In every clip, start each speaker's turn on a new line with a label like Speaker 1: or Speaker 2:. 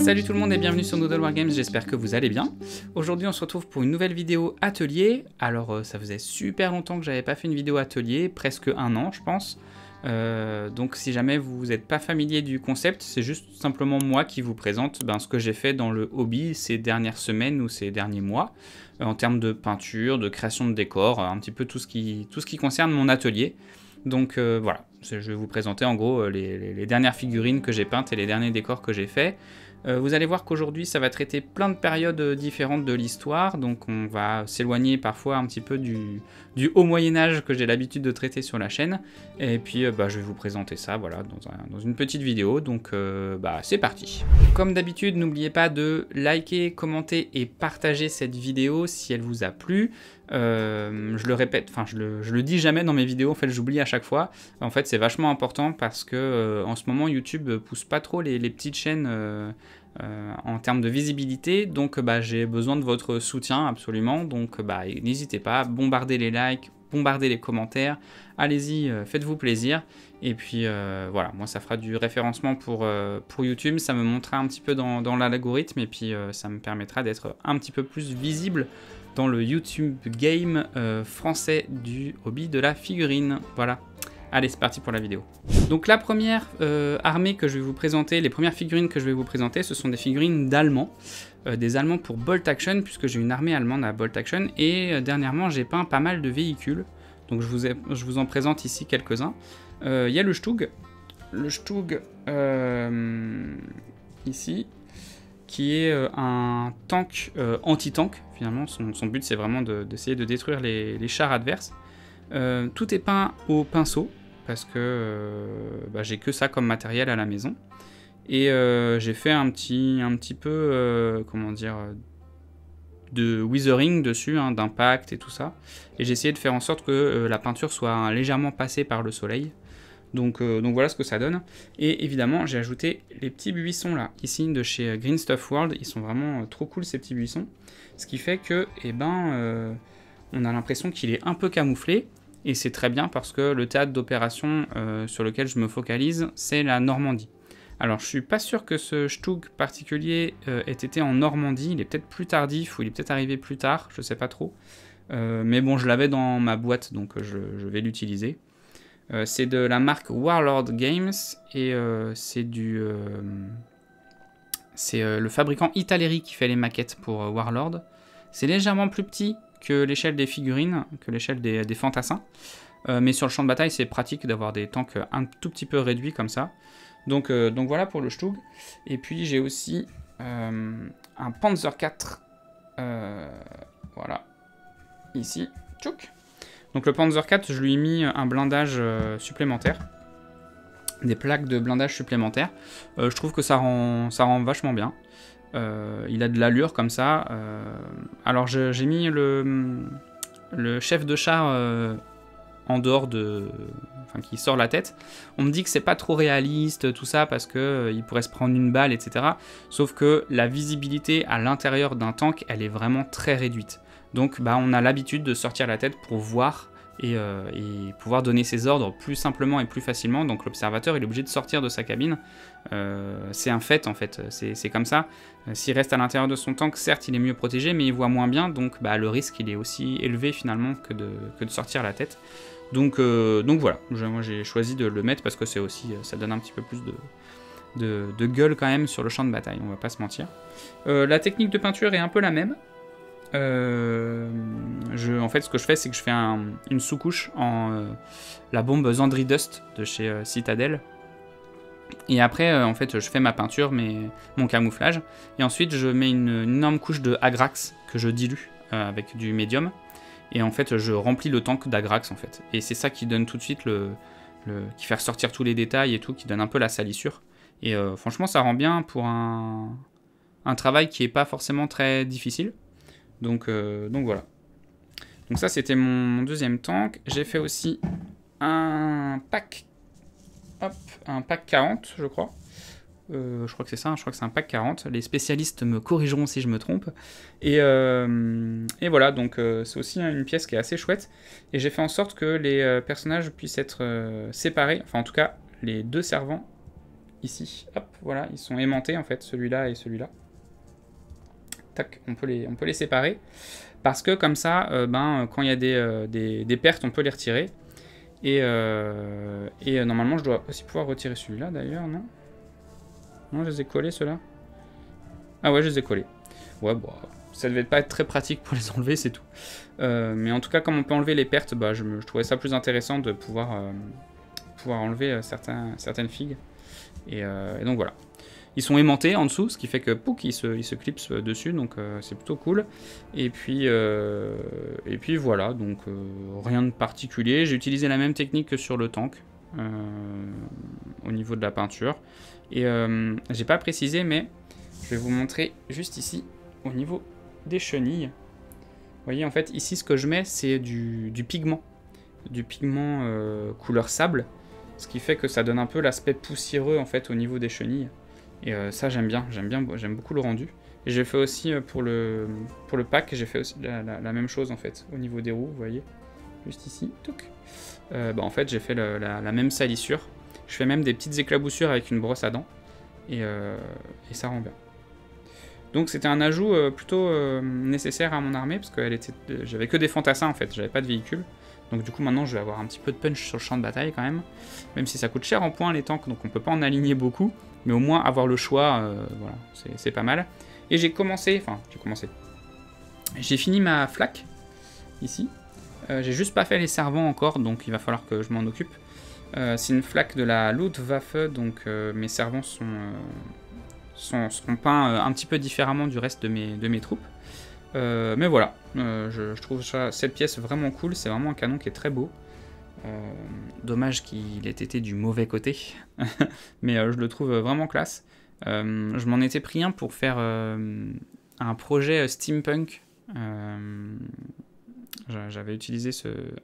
Speaker 1: Salut tout le monde et bienvenue sur Noodle Wargames, j'espère que vous allez bien. Aujourd'hui on se retrouve pour une nouvelle vidéo atelier. Alors ça faisait super longtemps que j'avais pas fait une vidéo atelier, presque un an je pense. Donc si jamais vous n'êtes pas familier du concept, c'est juste simplement moi qui vous présente ce que j'ai fait dans le hobby ces dernières semaines ou ces derniers mois. En termes de peinture, de création de décors, un petit peu tout ce qui concerne mon atelier. Donc voilà, je vais vous présenter en gros les dernières figurines que j'ai peintes et les derniers décors que j'ai faits. Vous allez voir qu'aujourd'hui ça va traiter plein de périodes différentes de l'histoire, donc on va s'éloigner parfois un petit peu du haut Moyen-Âge que j'ai l'habitude de traiter sur la chaîne, et puis je vais vous présenter ça voilà, dans une petite vidéo, donc c'est parti. Comme d'habitude, n'oubliez pas de liker, commenter et partager cette vidéo si elle vous a plu. Je le répète, enfin je le dis jamais dans mes vidéos, en fait j'oublie à chaque fois. En fait c'est vachement important parce que en ce moment YouTube pousse pas trop les petites chaînes en termes de visibilité, donc j'ai besoin de votre soutien absolument, donc n'hésitez pas, bombardez les likes, bombardez les commentaires, allez-y, faites-vous plaisir, et puis voilà, moi ça fera du référencement pour YouTube, ça me montrera un petit peu dans l'algorithme, et puis ça me permettra d'être un petit peu plus visible dans le YouTube game français du hobby de la figurine. Voilà. Allez, c'est parti pour la vidéo. Donc la première armée que je vais vous présenter, les premières figurines que je vais vous présenter, ce sont des figurines d'Allemands. Des Allemands pour Bolt Action, puisque j'ai une armée allemande à Bolt Action, et dernièrement j'ai peint pas mal de véhicules. Donc je vous en présente ici quelques-uns. Il y a le Stug. Le Stug, ici, qui est un tank anti-tank, finalement. Son but, c'est vraiment d'essayer de détruire les chars adverses. Tout est peint au pinceau, parce que j'ai que ça comme matériel à la maison. Et j'ai fait un petit peu, comment dire, de weathering dessus, d'impact et tout ça. Et j'ai essayé de faire en sorte que la peinture soit légèrement passée par le soleil. Donc voilà ce que ça donne. Et évidemment, j'ai ajouté les petits buissons là, ici de chez Green Stuff World. Ils sont vraiment trop cool ces petits buissons. Ce qui fait que, on a l'impression qu'il est un peu camouflé. Et c'est très bien parce que le théâtre d'opération sur lequel je me focalise, c'est la Normandie. Alors je suis pas sûr que ce Stug particulier ait été en Normandie. Il est peut-être plus tardif ou il est peut-être arrivé plus tard, je sais pas trop. Mais bon, je l'avais dans ma boîte, donc je vais l'utiliser. C'est de la marque Warlord Games et c'est le fabricant Italeri qui fait les maquettes pour Warlord. C'est légèrement plus petit que l'échelle des figurines, que l'échelle des fantassins. Mais sur le champ de bataille, c'est pratique d'avoir des tanks un tout petit peu réduits comme ça. Donc voilà pour le Stug. Et puis j'ai aussi un Panzer IV. Voilà. Ici. Tchouk. Donc le Panzer IV, je lui ai mis un blindage supplémentaire. Des plaques de blindage supplémentaires. Je trouve que ça rend vachement bien. Il a de l'allure comme ça. Alors j'ai mis le chef de char en dehors qui sort la tête. On me dit que c'est pas trop réaliste tout ça parce que il pourrait se prendre une balle, etc. Sauf que la visibilité à l'intérieur d'un tank, elle est vraiment très réduite. Donc on a l'habitude de sortir la tête pour voir et pouvoir donner ses ordres plus simplement et plus facilement. Donc l'observateur il est obligé de sortir de sa cabine. C'est un fait en fait, c'est comme ça. S'il reste à l'intérieur de son tank, certes il est mieux protégé, mais il voit moins bien, donc le risque il est aussi élevé finalement que de sortir la tête. Donc voilà, moi j'ai choisi de le mettre parce que c'est aussi, ça donne un petit peu plus de gueule quand même sur le champ de bataille, on va pas se mentir. La technique de peinture est un peu la même. En fait, ce que je fais, c'est que je fais une sous-couche en la bombe Zandri Dust de chez Citadel. Et après, en fait, je fais ma peinture, mon camouflage. Et ensuite, je mets une énorme couche de Agrax que je dilue avec du médium. Et en fait, je remplis le tank d'Agrax, en fait. Et c'est ça qui donne tout de suite qui fait ressortir tous les détails et tout, qui donne un peu la salissure. Et franchement, ça rend bien pour un travail qui est pas forcément très difficile. Donc voilà. Donc ça c'était mon deuxième tank. J'ai fait aussi un pack. Hop, un pack 40 je crois. Je crois que c'est ça, je crois que c'est un pack 40. Les spécialistes me corrigeront si je me trompe. Et voilà, donc c'est aussi une pièce qui est assez chouette. Et j'ai fait en sorte que les personnages puissent être séparés. Enfin en tout cas, les deux servants ici. Hop, voilà, ils sont aimantés en fait, celui-là et celui-là. Tac, on peut les séparer. Parce que comme ça, quand il y a des pertes, on peut les retirer. Et normalement, je dois aussi pouvoir retirer celui-là d'ailleurs, non? Non, je les ai collés ceux-là. Ah ouais, je les ai collés. Ouais, bon, ça devait pas être très pratique pour les enlever, c'est tout. Mais en tout cas, comme on peut enlever les pertes, je trouvais ça plus intéressant de pouvoir enlever certaines figues. Et donc voilà. Ils sont aimantés en dessous, ce qui fait que pouc, ils se clipsent dessus, donc c'est plutôt cool. Et puis voilà, donc rien de particulier. J'ai utilisé la même technique que sur le tank au niveau de la peinture. Et j'ai pas précisé, mais je vais vous montrer juste ici, au niveau des chenilles. Vous voyez, en fait, ici, ce que je mets, c'est du pigment. Du pigment couleur sable, ce qui fait que ça donne un peu l'aspect poussiéreux, en fait, au niveau des chenilles. Et ça, j'aime beaucoup le rendu. Et j'ai fait aussi, pour le pack, j'ai fait aussi la même chose, en fait, au niveau des roues, vous voyez, juste ici, touc. En fait, j'ai fait la même salissure. Je fais même des petites éclaboussures avec une brosse à dents. Et ça rend bien. Donc c'était un ajout plutôt nécessaire à mon armée, parce que j'avais que des fantassins, en fait, j'avais pas de véhicule. Donc du coup, maintenant, je vais avoir un petit peu de punch sur le champ de bataille, quand même si ça coûte cher en points, les tanks, donc on peut pas en aligner beaucoup. Mais au moins, avoir le choix, voilà, c'est pas mal. Et j'ai fini ma flaque, ici. J'ai juste pas fait les servants encore, donc il va falloir que je m'en occupe. C'est une flaque de la Luftwaffe, donc mes servants seront peints un petit peu différemment du reste de mes troupes. Mais voilà, je trouve cette pièce vraiment cool, c'est vraiment un canon qui est très beau. Dommage qu'il ait été du mauvais côté, mais je le trouve vraiment classe. Je m'en étais pris un pour faire un projet steampunk. J'avais utilisé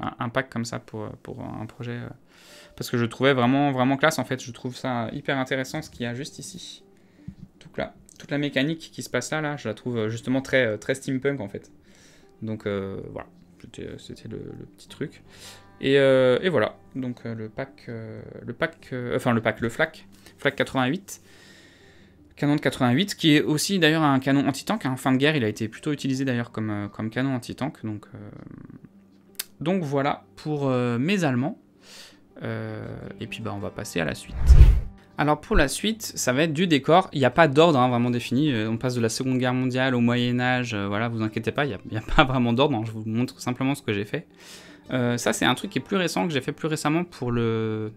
Speaker 1: un pack comme ça pour un projet, parce que je le trouvais vraiment classe. En fait, je trouve ça hyper intéressant ce qu'il y a juste ici. Toute la mécanique qui se passe là, je la trouve justement très steampunk en fait. Donc voilà, c'était le petit truc. Et voilà, donc le flak 88, canon de 88, qui est aussi d'ailleurs un canon anti-tank. En fin de guerre, il a été plutôt utilisé d'ailleurs comme canon anti-tank. Donc voilà pour mes Allemands. Et puis on va passer à la suite. Alors pour la suite, ça va être du décor. Il n'y a pas d'ordre vraiment défini. On passe de la Seconde Guerre mondiale au Moyen-Âge. Voilà, vous inquiétez pas, il n'y a pas vraiment d'ordre. Je vous montre simplement ce que j'ai fait. Ça, c'est un truc qui est plus récent, que j'ai fait plus récemment pour la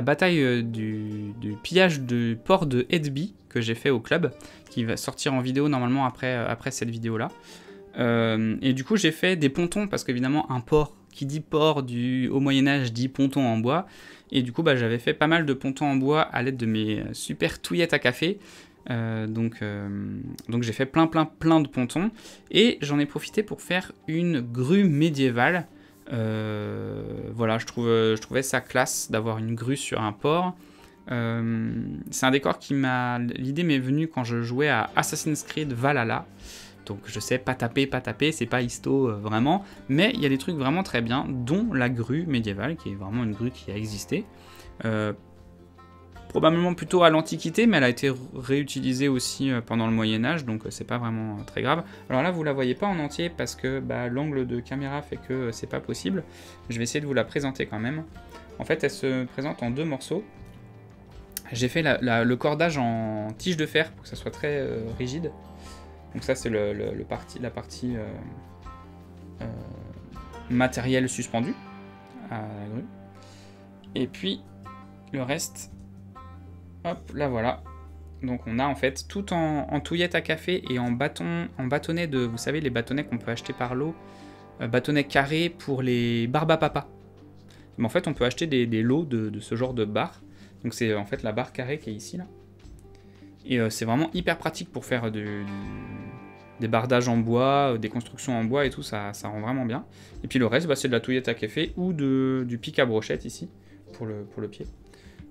Speaker 1: bataille du pillage du port de Hedby, que j'ai fait au club, qui va sortir en vidéo normalement après cette vidéo-là. Et du coup, j'ai fait des pontons, parce qu'évidemment, un port, qui dit port au Moyen-Âge, dit ponton en bois. Et du coup, j'avais fait pas mal de pontons en bois à l'aide de mes super touillettes à café. Donc j'ai fait plein de pontons. Et j'en ai profité pour faire une grue médiévale. Voilà, je trouvais ça classe d'avoir une grue sur un port. C'est un décor l'idée m'est venue quand je jouais à Assassin's Creed Valhalla. Donc je sais, pas taper, c'est pas histo vraiment, mais il y a des trucs vraiment très bien, dont la grue médiévale, qui est vraiment une grue qui a existé. Probablement plutôt à l'Antiquité, mais elle a été réutilisée aussi pendant le Moyen-Âge, donc c'est pas vraiment très grave. Alors là, vous la voyez pas en entier parce que l'angle de caméra fait que c'est pas possible. Je vais essayer de vous la présenter quand même. En fait, elle se présente en deux morceaux. J'ai fait le cordage en tige de fer pour que ça soit très rigide. Donc ça, c'est la partie matériel suspendu à la grue. Et puis, le reste, hop, là voilà. Donc on a en fait tout en touillette à café et en bâtonnet de, vous savez, les bâtonnets qu'on peut acheter par lot, bâtonnets carrés pour les barbes à papa. Mais en fait, on peut acheter des lots de ce genre de barre. Donc c'est en fait la barre carrée qui est ici, là. Et c'est vraiment hyper pratique pour faire des bardages en bois, des constructions en bois et tout, ça rend vraiment bien. Et puis le reste, c'est de la touillette à café ou du pic à brochette ici, pour le pied.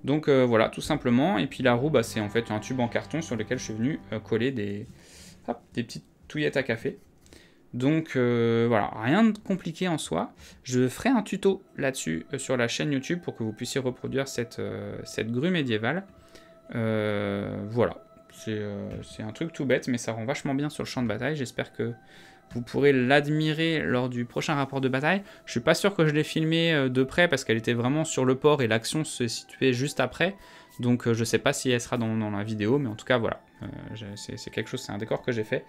Speaker 1: Donc voilà, tout simplement. Et puis la roue, c'est en fait un tube en carton sur lequel je suis venu coller des petites touillettes à café. Donc voilà, rien de compliqué en soi. Je ferai un tuto là-dessus sur la chaîne YouTube pour que vous puissiez reproduire cette grue médiévale. Voilà, c'est un truc tout bête, mais ça rend vachement bien sur le champ de bataille. J'espère que vous pourrez l'admirer lors du prochain rapport de bataille. Je suis pas sûr que je l'ai filmé de près, parce qu'elle était vraiment sur le port, et l'action se situait juste après. Donc je sais pas si elle sera dans la vidéo, mais en tout cas voilà, c'est quelque chose, c'est un décor que j'ai fait,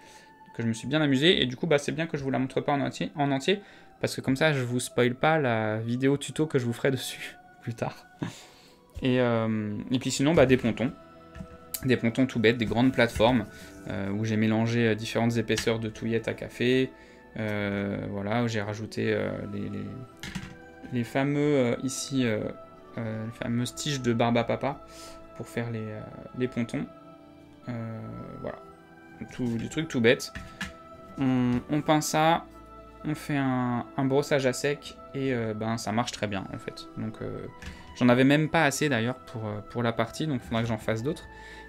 Speaker 1: que je me suis bien amusé, et du coup bah, c'est bien que je vous la montre pas en entier, parce que comme ça je vous spoil pas la vidéo tuto que je vous ferai dessus plus tard. Et puis sinon bah, des pontons tout bêtes, des grandes plateformes, où j'ai mélangé différentes épaisseurs de touillettes à café, voilà, où j'ai rajouté les fameux ici, les fameuses tiges de barbe à papa pour faire les pontons. Voilà, des trucs tout bêtes. On peint ça, on fait un brossage à sec, et ben, ça marche très bien en fait. Donc j'en avais même pas assez d'ailleurs pour la partie, donc il faudra que j'en fasse d'autres.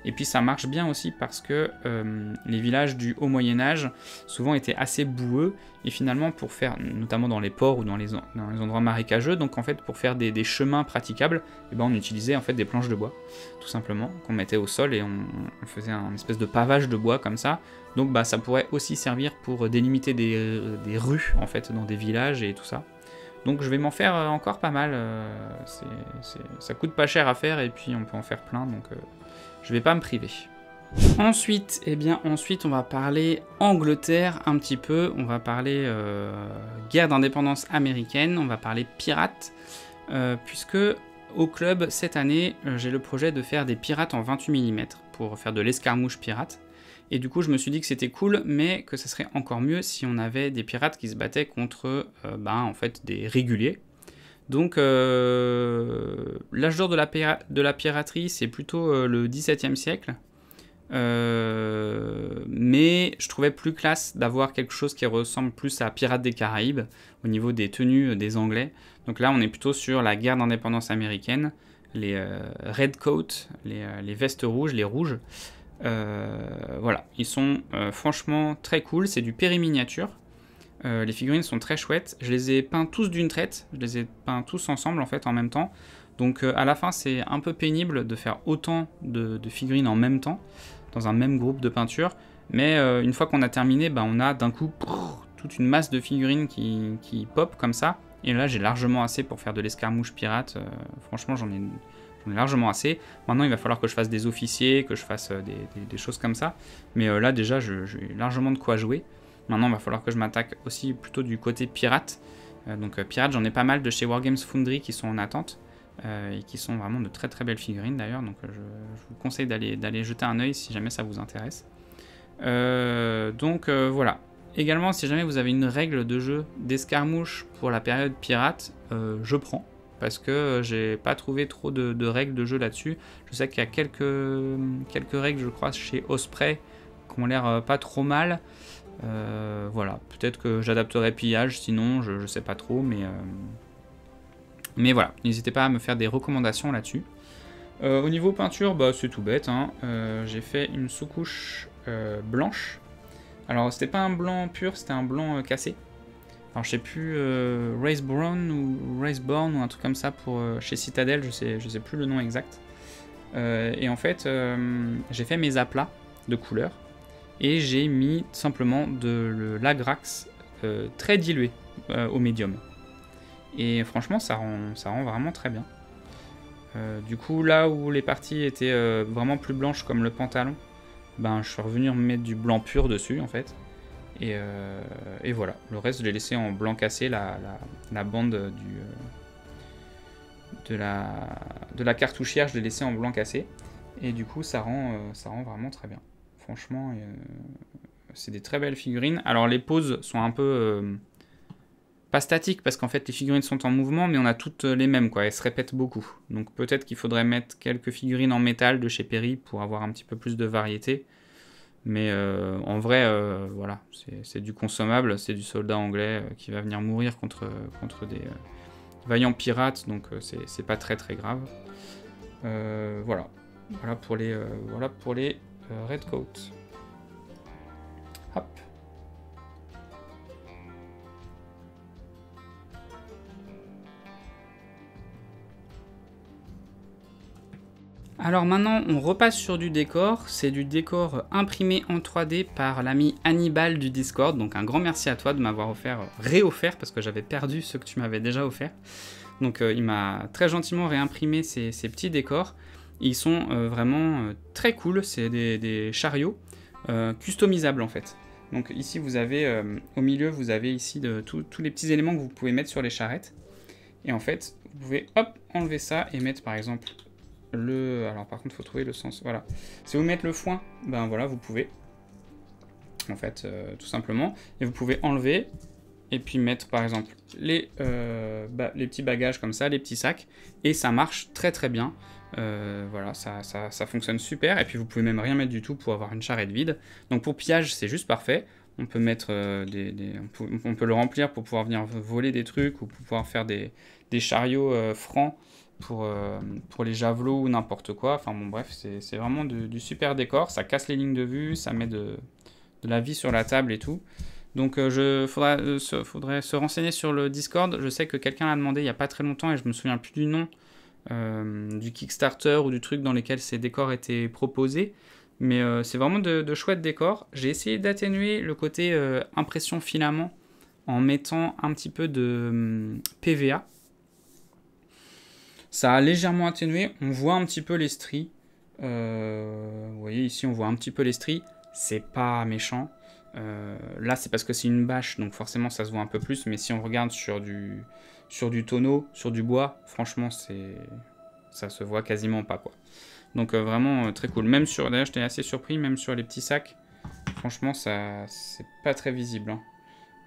Speaker 1: Et puis ça marche bien aussi parce que les villages du haut Moyen-Âge souvent étaient assez boueux, et finalement pour faire, notamment dans les ports ou dans les endroits marécageux, donc en fait pour faire des chemins praticables, et ben on utilisait en fait des planches de bois, tout simplement, qu'on mettait au sol, et on faisait un espèce de pavage de bois comme ça. Donc bah, ça pourrait aussi servir pour délimiter des rues en fait dans des villages et tout ça. Donc je vais m'en faire encore pas mal, ça coûte pas cher à faire, et puis on peut en faire plein, donc je vais pas me priver. Ensuite, on va parler Angleterre un petit peu, on va parler guerre d'indépendance américaine, on va parler pirates, puisque au club cette année j'ai le projet de faire des pirates en 28 mm pour faire de l'escarmouche pirate. Et du coup, je me suis dit que c'était cool, mais que ça serait encore mieux si on avait des pirates qui se battaient contre en fait, des réguliers. Donc, l'âge d'or de la piraterie, c'est plutôt le XVIIe siècle. Mais je trouvais plus classe d'avoir quelque chose qui ressemble plus à Pirates des Caraïbes, au niveau des tenues des Anglais. Donc là, on est plutôt sur la guerre d'indépendance américaine, les redcoats, les vestes rouges, les rouges. Voilà, ils sont franchement très cool, c'est du périminiature. Les figurines sont très chouettes, je les ai peints tous d'une traite, je les ai peints tous ensemble en fait en même temps. Donc à la fin c'est un peu pénible de faire autant de figurines en même temps, dans un même groupe de peinture, mais une fois qu'on a terminé, on a d'un coup toute une masse de figurines qui pop comme ça, et là j'ai largement assez pour faire de l'escarmouche pirate, franchement j'en ai largement assez. Maintenant il va falloir que je fasse des officiers, que je fasse des choses comme ça, mais là déjà j'ai largement de quoi jouer. Maintenant il va falloir que je m'attaque aussi plutôt du côté pirate. Donc pirate, j'en ai pas mal de chez Wargames Foundry qui sont en attente, et qui sont vraiment de très très belles figurines d'ailleurs, donc je vous conseille d'aller jeter un œil si jamais ça vous intéresse. Voilà. Également, si jamais vous avez une règle de jeu d'escarmouche pour la période pirate, je prends, parce que j'ai pas trouvé trop de règles de jeu là-dessus. Je sais qu'il y a quelques règles, je crois, chez Osprey qui ont l'air pas trop mal. Voilà, peut-être que j'adapterai pillage, sinon je sais pas trop, mais voilà, n'hésitez pas à me faire des recommandations là-dessus. Au niveau peinture, c'est tout bête, hein. J'ai fait une sous-couche blanche. Alors c'était pas un blanc pur, c'était un blanc cassé. Alors je sais plus, Raceborn ou un truc comme ça pour chez Citadel, je sais plus le nom exact. Et en fait, j'ai fait mes aplats de couleurs, et j'ai mis simplement de l'Agrax très dilué au médium. Et franchement, ça rend vraiment très bien. Du coup, là où les parties étaient vraiment plus blanches comme le pantalon, je suis revenu me mettre du blanc pur dessus en fait. Et voilà, le reste je l'ai laissé en blanc cassé, la bande de la cartouchière je l'ai laissé en blanc cassé. Et du coup ça rend vraiment très bien. Franchement, c'est des très belles figurines. Alors les poses sont un peu pas statiques, parce qu'en fait les figurines sont en mouvement, mais on a toutes les mêmes, quoi. Elles se répètent beaucoup. Donc peut-être qu'il faudrait mettre quelques figurines en métal de chez Perry pour avoir un petit peu plus de variété. Mais en vrai, voilà, c'est du consommable, c'est du soldat anglais qui va venir mourir contre des vaillants pirates, donc c'est pas très très grave. Voilà pour les redcoats. Hop. Alors maintenant, on repasse sur du décor. C'est du décor imprimé en 3D par l'ami Hannibal du Discord. Donc un grand merci à toi de m'avoir réoffert, parce que j'avais perdu ceux que tu m'avais déjà offert. Donc il m'a très gentiment réimprimé ces petits décors. Ils sont vraiment très cool. C'est des chariots customisables en fait. Donc ici vous avez, au milieu, vous avez ici tous les petits éléments que vous pouvez mettre sur les charrettes. Et en fait, vous pouvez hop, enlever ça et mettre par exemple alors par contre, il faut trouver le sens. Voilà. Si vous mettez le foin, ben voilà, vous pouvez. En fait, tout simplement. Et vous pouvez enlever et puis mettre par exemple les petits bagages comme ça, les petits sacs. Et ça marche très très bien. Voilà, ça fonctionne super. Et puis vous pouvez même rien mettre du tout pour avoir une charrette vide. Donc pour pillage, c'est juste parfait. On peut mettre on peut le remplir pour pouvoir venir voler des trucs ou pour pouvoir faire des chariots francs pour les javelots ou n'importe quoi. Enfin bon bref, c'est vraiment du super décor. Ça casse les lignes de vue, ça met de la vie sur la table et tout. Donc faudrait se renseigner sur le Discord. Je sais que quelqu'un l'a demandé il n'y a pas très longtemps et je me souviens plus du nom du Kickstarter ou du truc dans lequel ces décors étaient proposés. Mais c'est vraiment de chouettes décors. J'ai essayé d'atténuer le côté impression filament en mettant un petit peu de PVA. Ça a légèrement atténué. On voit un petit peu les stries. Vous voyez ici, on voit un petit peu les stries. C'est pas méchant. Là, c'est parce que c'est une bâche, donc forcément, ça se voit un peu plus. Mais si on regarde sur du tonneau, sur du bois, franchement, ça se voit quasiment pas, quoi. Donc vraiment très cool. Même sur, d'ailleurs, j'étais assez surpris, même sur les petits sacs. Franchement, c'est pas très visible. Hein.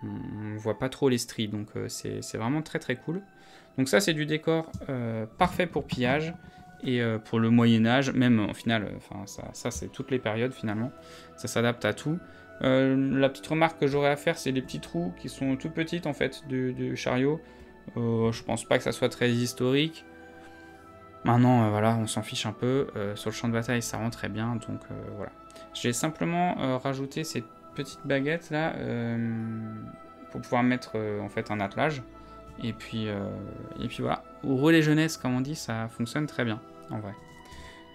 Speaker 1: On voit pas trop les stries, donc c'est vraiment très très cool. Donc ça, c'est du décor parfait pour pillage et pour le Moyen-Âge, même en final, ça c'est toutes les périodes finalement. Ça s'adapte à tout. La petite remarque que j'aurais à faire, c'est les petits trous qui sont tout petites en fait du chariot. Je pense pas que ça soit très historique. Maintenant, voilà, on s'en fiche un peu. Sur le champ de bataille, ça rend très bien, donc voilà. J'ai simplement rajouté ces petites baguettes là pour pouvoir mettre en fait un attelage. Et puis voilà. Au relais jeunesse, comme on dit, ça fonctionne très bien, en vrai.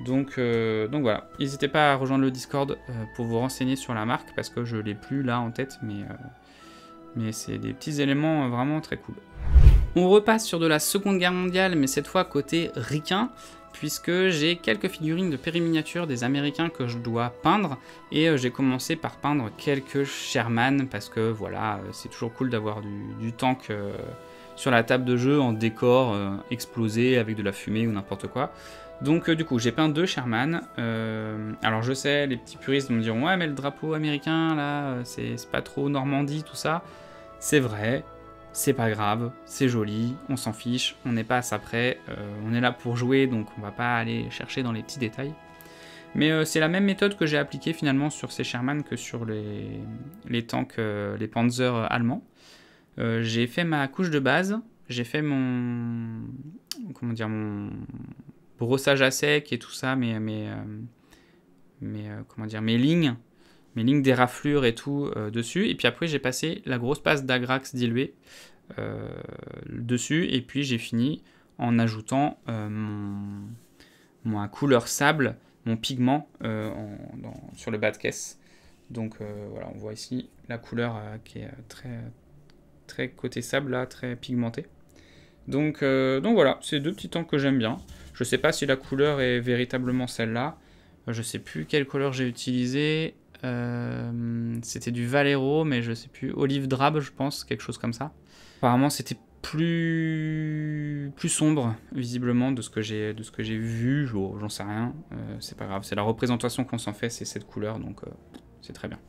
Speaker 1: Donc voilà. N'hésitez pas à rejoindre le Discord pour vous renseigner sur la marque, parce que je ne l'ai plus là en tête, mais c'est des petits éléments vraiment très cool. On repasse sur de la Seconde Guerre mondiale, mais cette fois côté ricain, puisque j'ai quelques figurines de périminiature des Américains que je dois peindre, et j'ai commencé par peindre quelques Sherman, parce que voilà, c'est toujours cool d'avoir du tank sur la table de jeu en décor explosé avec de la fumée ou n'importe quoi. Donc du coup j'ai peint 2 Sherman. Alors je sais, les petits puristes vont me dire ouais mais le drapeau américain là c'est pas trop Normandie tout ça. C'est vrai, c'est pas grave, c'est joli, on s'en fiche, on n'est pas à ça près, on est là pour jouer donc on va pas aller chercher dans les petits détails. Mais c'est la même méthode que j'ai appliquée finalement sur ces Sherman que sur les tanks, les Panzer allemands. J'ai fait ma couche de base, j'ai fait mon brossage à sec et tout ça, mes lignes d'éraflure et tout dessus. Et puis après j'ai passé la grosse paste d'Agrax diluée dessus. Et puis j'ai fini en ajoutant mon couleur sable, mon pigment sur le bas de caisse. Donc voilà, on voit ici la couleur qui est très côté sable là, très pigmenté. Donc voilà, c'est 2 petits tanks que j'aime bien. Je sais pas si la couleur est véritablement celle-là. Je sais plus quelle couleur j'ai utilisé. C'était du Valero, mais je sais plus. Olive drabe, je pense, quelque chose comme ça. Apparemment, c'était plus sombre, visiblement, de ce que j'ai vu. J'en sais rien. C'est pas grave. C'est la représentation qu'on s'en fait, c'est cette couleur, donc c'est très bien.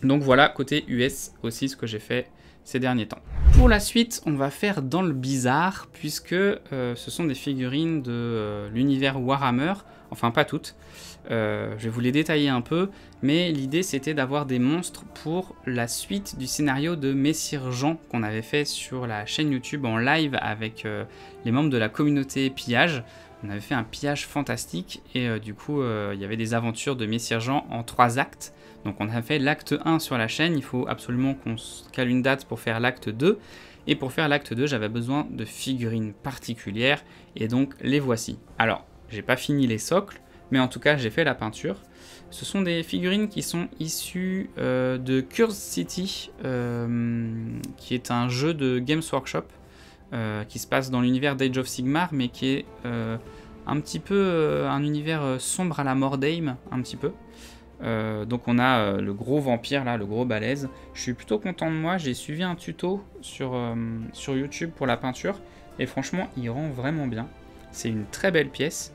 Speaker 1: Donc voilà, côté US aussi, ce que j'ai fait ces derniers temps. Pour la suite, on va faire dans le bizarre, puisque ce sont des figurines de l'univers Warhammer, enfin pas toutes, je vais vous les détailler un peu, mais l'idée c'était d'avoir des monstres pour la suite du scénario de Messire Jean qu'on avait fait sur la chaîne YouTube en live avec les membres de la communauté pillage. On avait fait un pillage fantastique et du coup il y avait des aventures de Messire Jean en 3 actes. Donc on a fait l'acte 1 sur la chaîne, il faut absolument qu'on cale une date pour faire l'acte 2. Et pour faire l'acte 2, j'avais besoin de figurines particulières, et donc les voici. Alors, j'ai pas fini les socles, mais en tout cas j'ai fait la peinture. Ce sont des figurines qui sont issues de Curse City, qui est un jeu de Games Workshop, qui se passe dans l'univers d'Age of Sigmar, mais qui est un petit peu un univers sombre à la Mordheim, un petit peu. Donc on a le gros vampire là, le gros balèze. Je suis plutôt content de moi, j'ai suivi un tuto sur YouTube pour la peinture, et franchement il rend vraiment bien. C'est une très belle pièce.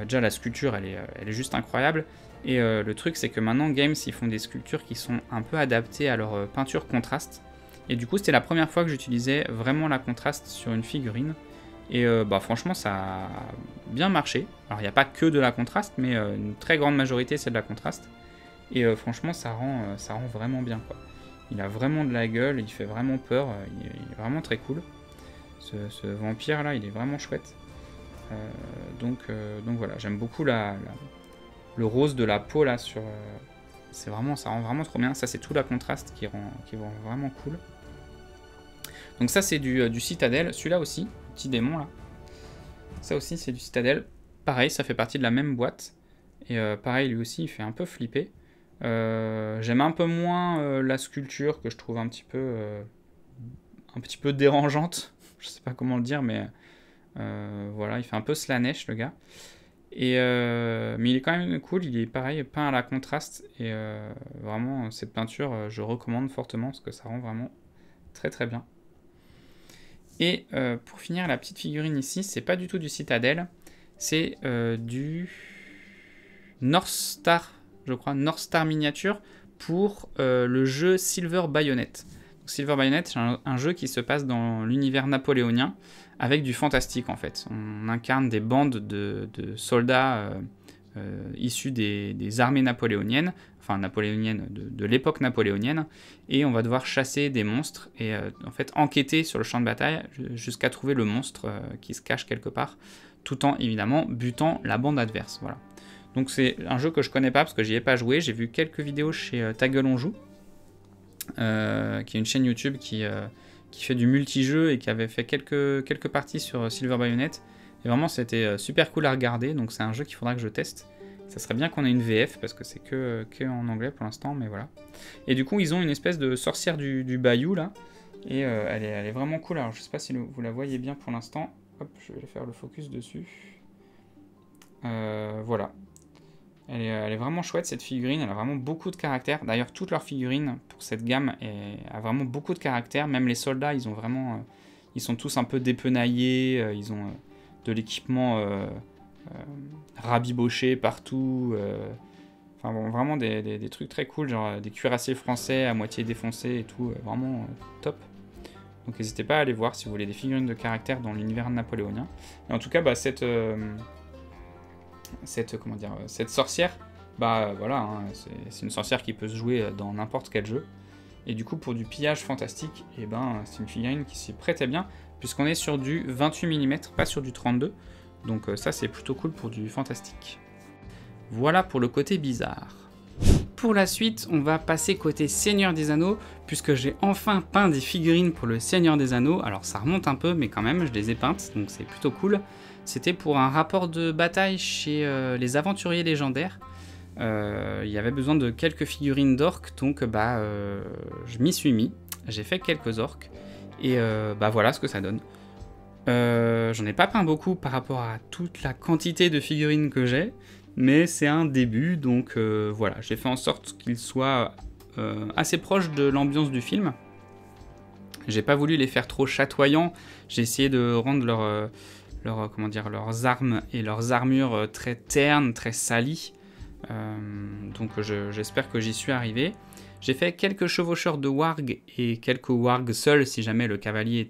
Speaker 1: Déjà la sculpture elle est juste incroyable. Et le truc c'est que maintenant Games ils font des sculptures qui sont un peu adaptées à leur peinture contraste. Et du coup c'était la première fois que j'utilisais vraiment la contraste sur une figurine. Et franchement ça a bien marché. Alors il n'y a pas que de la contraste, mais une très grande majorité c'est de la contraste. Et franchement ça rend vraiment bien quoi. Il a vraiment de la gueule, il fait vraiment peur, il est vraiment très cool. Ce vampire là il est vraiment chouette. Donc voilà, j'aime beaucoup le rose de la peau là sur... ça rend vraiment trop bien. Ça c'est tout la contraste qui rend vraiment cool. Donc ça c'est du Citadel. Celui-là aussi, petit démon là. Ça aussi c'est du Citadel. Pareil, ça fait partie de la même boîte. Et pareil, lui aussi il fait un peu flipper. J'aime un peu moins la sculpture que je trouve un petit peu dérangeante. Je sais pas comment le dire, mais voilà, il fait un peu Slanesh le gars. Et mais il est quand même cool, il est pareil, peint à la contraste. Et vraiment, cette peinture, je recommande fortement parce que ça rend vraiment très très bien. Et pour finir, la petite figurine ici, c'est pas du tout du Citadel, c'est du North Star, je crois, North Star miniature pour le jeu Silver Bayonet. Donc, Silver Bayonet, c'est un jeu qui se passe dans l'univers napoléonien avec du fantastique en fait. On incarne des bandes de soldats issus des armées napoléoniennes, enfin napoléoniennes de l'époque napoléonienne, et on va devoir chasser des monstres et en fait enquêter sur le champ de bataille jusqu'à trouver le monstre qui se cache quelque part, tout en évidemment butant la bande adverse. Voilà. Donc c'est un jeu que je connais pas parce que j'y ai pas joué. J'ai vu quelques vidéos chez Ta Gueule on Joue, qui est une chaîne YouTube qui fait du multijeu et qui avait fait quelques parties sur Silver Bayonet. Et vraiment c'était super cool à regarder, donc c'est un jeu qu'il faudra que je teste. Ça serait bien qu'on ait une VF parce que c'est que en anglais pour l'instant, mais voilà. Et du coup ils ont une espèce de sorcière du bayou là, et elle est vraiment cool. Alors je sais pas si vous la voyez bien pour l'instant. Hop, je vais faire le focus dessus. Voilà. Elle est vraiment chouette cette figurine, elle a vraiment beaucoup de caractère. D'ailleurs toutes leurs figurines pour cette gamme a vraiment beaucoup de caractère. Même les soldats, ils sont tous un peu dépenaillés, ils ont de l'équipement rabiboché partout. Enfin bon, vraiment des trucs très cool, genre des cuirassés français à moitié défoncés et tout, vraiment top. Donc n'hésitez pas à aller voir si vous voulez des figurines de caractère dans l'univers napoléonien. Et en tout cas, cette sorcière, voilà, hein, c'est une sorcière qui peut se jouer dans n'importe quel jeu. Et du coup, pour du pillage fantastique, c'est une figurine qui s'y prêtait bien, puisqu'on est sur du 28 mm, pas sur du 32. Donc ça, c'est plutôt cool pour du fantastique. Voilà pour le côté bizarre. Pour la suite, on va passer côté Seigneur des Anneaux, puisque j'ai enfin peint des figurines pour le Seigneur des Anneaux. Alors ça remonte un peu, mais quand même, je les ai peintes, donc c'est plutôt cool. C'était pour un rapport de bataille chez les aventuriers légendaires. Il y avait besoin de quelques figurines d'orques, donc je m'y suis mis. J'ai fait quelques orques, et voilà ce que ça donne. J'en ai pas peint beaucoup par rapport à toute la quantité de figurines que j'ai, mais c'est un début, donc voilà, j'ai fait en sorte qu'ils soient assez proches de l'ambiance du film. J'ai pas voulu les faire trop chatoyants, j'ai essayé de rendre leurs armes et leurs armures très ternes, très salies. Donc j'espère que j'y suis arrivé. J'ai fait quelques chevaucheurs de warg et quelques wargs seuls si jamais le cavalier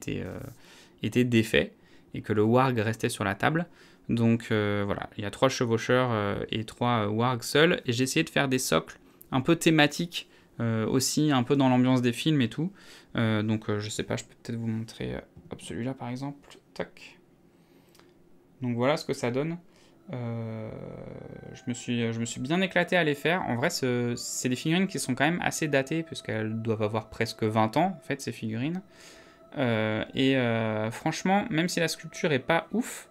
Speaker 1: était défait et que le warg restait sur la table. Donc voilà, il y a 3 chevaucheurs et 3 wargs seuls, et j'ai essayé de faire des socles un peu thématiques aussi, un peu dans l'ambiance des films et tout. Donc je sais pas, je peux peut-être vous montrer celui-là par exemple. Tac. Donc voilà ce que ça donne. Je me suis bien éclaté à les faire. En vrai, c'est des figurines qui sont quand même assez datées, puisqu'elles doivent avoir presque 20 ans, en fait, ces figurines. Franchement, même si la sculpture est pas ouf,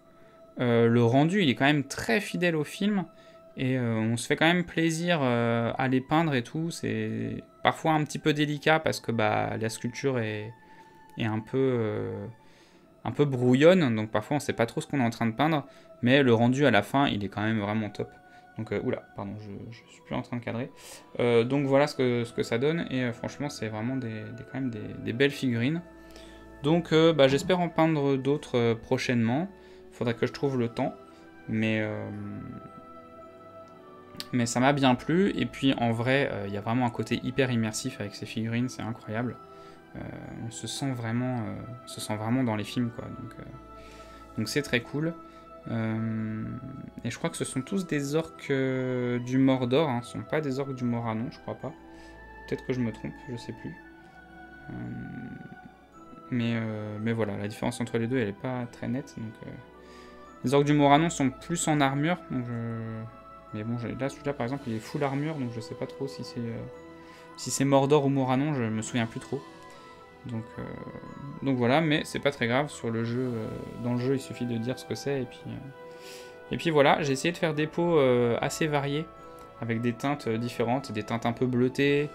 Speaker 1: le rendu, il est quand même très fidèle au film. Et on se fait quand même plaisir à les peindre et tout. C'est parfois un petit peu délicat parce que bah, la sculpture est un peu brouillonne. Donc parfois on sait pas trop ce qu'on est en train de peindre. Mais le rendu à la fin, il est quand même vraiment top. Donc oula, pardon, je suis plus en train de cadrer. Donc voilà ce que ça donne. Et franchement, c'est vraiment quand même des belles figurines. Donc bah, j'espère en peindre d'autres prochainement. Il faudrait que je trouve le temps. Mais ça m'a bien plu, et puis en vrai, il y a vraiment un côté hyper immersif avec ces figurines, c'est incroyable. On se sent vraiment dans les films, quoi. Donc c'est très cool. Et je crois que ce sont tous des orques du Mordor, hein. Ce sont pas des orques du Moranon, je crois pas. Peut-être que je me trompe, je sais plus. Mais voilà, la différence entre les deux, elle est pas très nette. Donc, les orques du Moranon sont plus en armure, donc mais bon, là, celui-là, par exemple, il est full armure, donc je sais pas trop si c'est Mordor ou Moranon, je me souviens plus trop. Donc voilà, mais c'est pas très grave, sur le jeu, dans le jeu, il suffit de dire ce que c'est, et puis voilà, j'ai essayé de faire des peaux assez variées, avec des teintes différentes, des teintes un peu bleutées,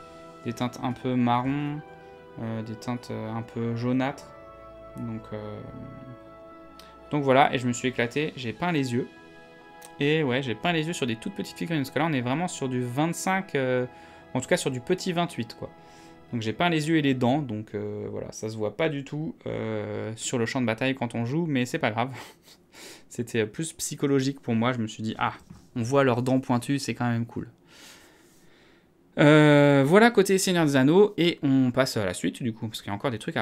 Speaker 1: des teintes un peu marron, des teintes un peu jaunâtres, donc voilà, et je me suis éclaté, j'ai peint les yeux. Et ouais, j'ai peint les yeux sur des toutes petites figurines, parce que là on est vraiment sur du 25, en tout cas sur du petit 28 quoi. Donc j'ai peint les yeux et les dents, donc voilà, ça se voit pas du tout sur le champ de bataille quand on joue, mais c'est pas grave. C'était plus psychologique pour moi, je me suis dit, ah, on voit leurs dents pointues, c'est quand même cool. Voilà côté Seigneur des Anneaux, et on passe à la suite du coup, parce qu'il y a encore des trucs à...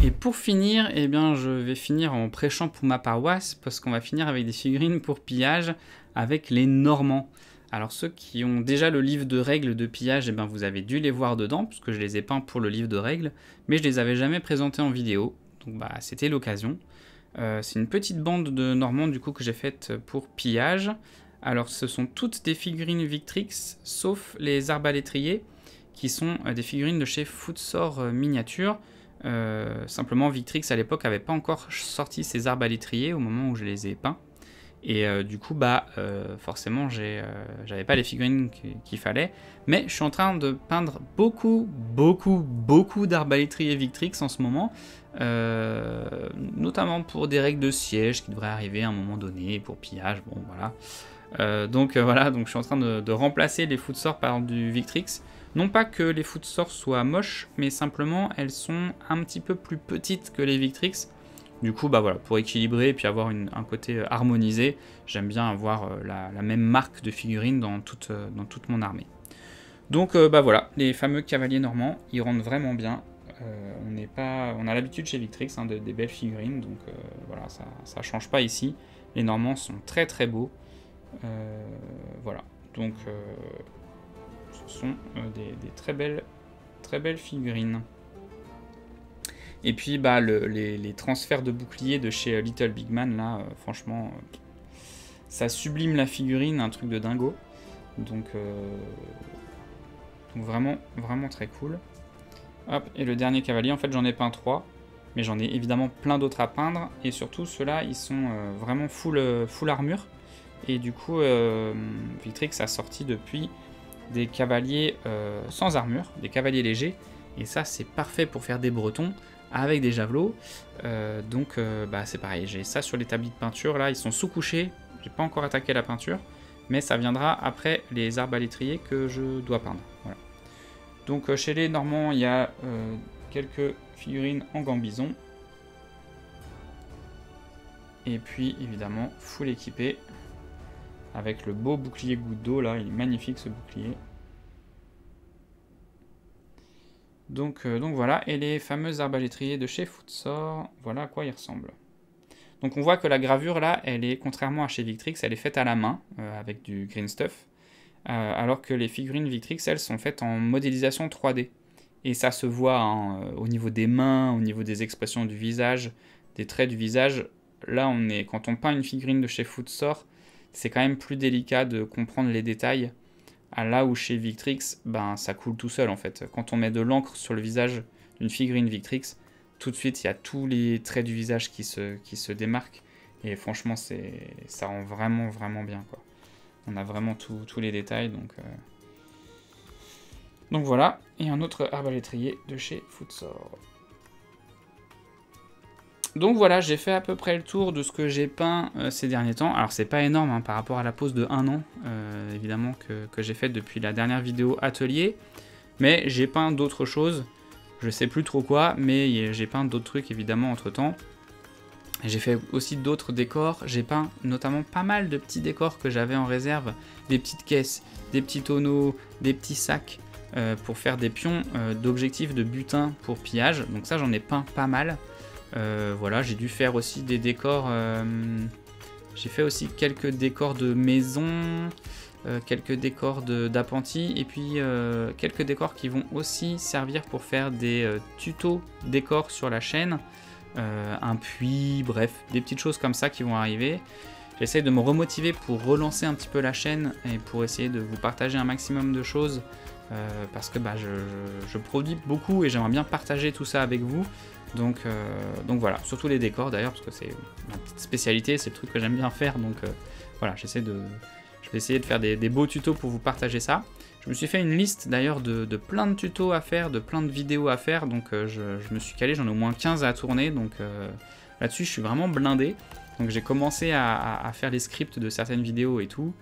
Speaker 1: Et pour finir, eh bien, je vais finir en prêchant pour ma paroisse, parce qu'on va finir avec des figurines pour pillage, avec les Normands. Alors ceux qui ont déjà le livre de règles de pillage, eh bien, vous avez dû les voir dedans, puisque je les ai peints pour le livre de règles, mais je les avais jamais présentés en vidéo, donc bah, c'était l'occasion. C'est une petite bande de Normands du coup que j'ai faite pour pillage. Alors ce sont toutes des figurines Victrix, sauf les arbalétriers, qui sont des figurines de chez Footsore Miniature. Simplement Victrix à l'époque avait pas encore sorti ses arbalétriers au moment où je les ai peints, et du coup bah forcément j'avais pas les figurines qu'il fallait, mais je suis en train de peindre beaucoup d'arbalétriers Victrix en ce moment, notamment pour des règles de siège qui devraient arriver à un moment donné pour pillage, bon voilà. Donc voilà, donc je suis en train de remplacer les Footsore par du Victrix. Non pas que les Footsore soient moches, mais simplement elles sont un petit peu plus petites que les Victrix. Du coup, bah voilà, pour équilibrer et puis avoir un côté harmonisé, j'aime bien avoir la même marque de figurines dans toute mon armée. Donc bah voilà, les fameux cavaliers normands, ils rendent vraiment bien. On a l'habitude chez Victrix hein, des belles figurines, donc voilà, ça change pas ici. Les Normands sont très très beaux. Voilà, donc ce sont des très belles figurines. Et puis bah, les transferts de boucliers de chez Little Big Man, là, franchement, ça sublime la figurine, un truc de dingo. Donc vraiment très cool. Hop, et le dernier cavalier, en fait j'en ai peint 3, mais j'en ai évidemment plein d'autres à peindre, et surtout ceux-là, ils sont vraiment full armure. Et du coup, Victrix a sorti depuis des cavaliers sans armure, des cavaliers légers, et ça c'est parfait pour faire des bretons avec des javelots. Donc bah, c'est pareil, j'ai ça sur l'établi de peinture, là ils sont sous-couchés, j'ai pas encore attaqué la peinture, mais ça viendra après les arbalétriers que je dois peindre. Voilà. Donc chez les Normands, il y a quelques figurines en gambison, et puis évidemment full équipé, avec le beau bouclier goutte d'eau, là, il est magnifique ce bouclier. Donc voilà, et les fameux arbalétriers de chez Footsore, voilà à quoi ils ressemblent. Donc on voit que la gravure là, elle est, contrairement à chez Victrix, elle est faite à la main, avec du green stuff, alors que les figurines Victrix, elles, sont faites en modélisation 3D. Et ça se voit hein, au niveau des mains, au niveau des expressions du visage, des traits du visage. Là, quand on peint une figurine de chez Footsore, c'est quand même plus délicat de comprendre les détails. Là où chez Victrix, ben, ça coule tout seul en fait. Quand on met de l'encre sur le visage d'une figurine Victrix, tout de suite il y a tous les traits du visage qui se démarquent. Et franchement, ça rend vraiment, vraiment bien, quoi. On a vraiment tous les détails, donc voilà. Et un autre arbalétrier de chez Footsore. Donc voilà, j'ai fait à peu près le tour de ce que j'ai peint ces derniers temps. Alors c'est pas énorme hein, par rapport à la pause de 1 an, évidemment, que j'ai faite depuis la dernière vidéo atelier. Mais j'ai peint d'autres choses. Je sais plus trop quoi, mais j'ai peint d'autres trucs évidemment entre temps. J'ai fait aussi d'autres décors, j'ai peint notamment pas mal de petits décors que j'avais en réserve, des petites caisses, des petits tonneaux, des petits sacs pour faire des pions d'objectifs de butin pour pillage. Donc ça j'en ai peint pas mal. Voilà, j'ai dû faire aussi des décors, j'ai fait aussi quelques décors de maison, quelques décors d'appentis et puis quelques décors qui vont aussi servir pour faire des tutos décors sur la chaîne. Un puits, bref, des petites choses comme ça qui vont arriver. J'essaie de me remotiver pour relancer un petit peu la chaîne et pour essayer de vous partager un maximum de choses parce que je produis beaucoup et j'aimerais bien partager tout ça avec vous. Donc voilà, surtout les décors d'ailleurs, parce que c'est ma petite spécialité, c'est le truc que j'aime bien faire. Donc voilà, je vais essayer de faire des beaux tutos pour vous partager ça. Je me suis fait une liste d'ailleurs de plein de tutos à faire, de plein de vidéos à faire, donc je me suis calé, j'en ai au moins 15 à tourner, donc là-dessus je suis vraiment blindé. Donc j'ai commencé à faire les scripts de certaines vidéos et tout.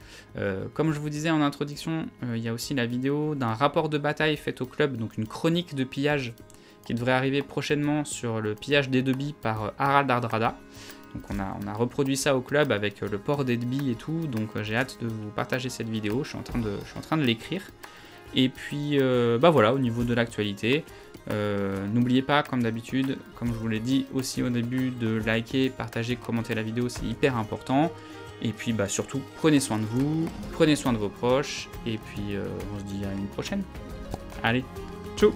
Speaker 1: Comme je vous disais en introduction, il y a aussi la vidéo d'un rapport de bataille fait au club, donc une chronique de pillage qui devrait arriver prochainement sur le pillage d'Edeby par Harald Hardrada. Donc on a reproduit ça au club avec le port d'Edeby et tout, donc j'ai hâte de vous partager cette vidéo, je suis en train de l'écrire. Et puis voilà, au niveau de l'actualité, n'oubliez pas comme d'habitude, comme je vous l'ai dit aussi au début, de liker, partager, commenter la vidéo, c'est hyper important. Et puis surtout, prenez soin de vous, prenez soin de vos proches, et puis on se dit à une prochaine. Allez, ciao!